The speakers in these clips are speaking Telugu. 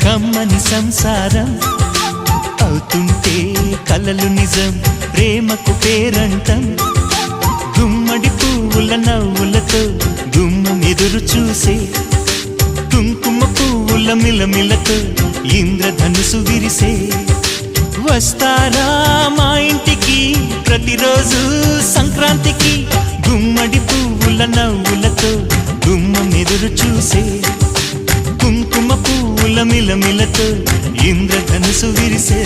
కమ్మని సంసారం అవుతుంటే కలలు నిజం ప్రేమకు పేరంటం గుమ్మడి పువ్వుల నవ్వులతో గుమ్మం ఎదురు చూసే కుంకుమ పువ్వుల మిలమిలతో ఇంద్రధనుసు విరిసే వస్తారా మా ఇంటికి ప్రతిరోజు సంక్రాంతికి గుమ్మడి పువ్వుల నవ్వులతో గుమ్మం ఎదురు చూసే కుంకుమ పువ్వుల మిలమిలతో ఇంద్రధనుసు విరిసే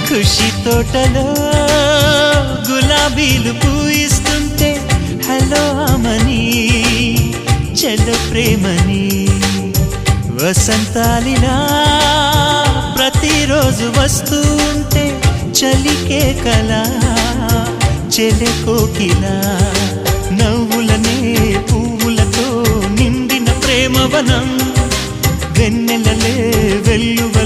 ఖుషి తోటలో గులాబీలు పూయిస్తుంటే హలో అమని చెల్ల ప్రేమని వసంతాలిలా ప్రతిరోజు వస్తూ ఉంటే చలికే కలా చెలె కోకిలా నవ్వులనే పువ్వులతో నిండిన ప్రేమవనం వెన్నెలలే వెల్లువ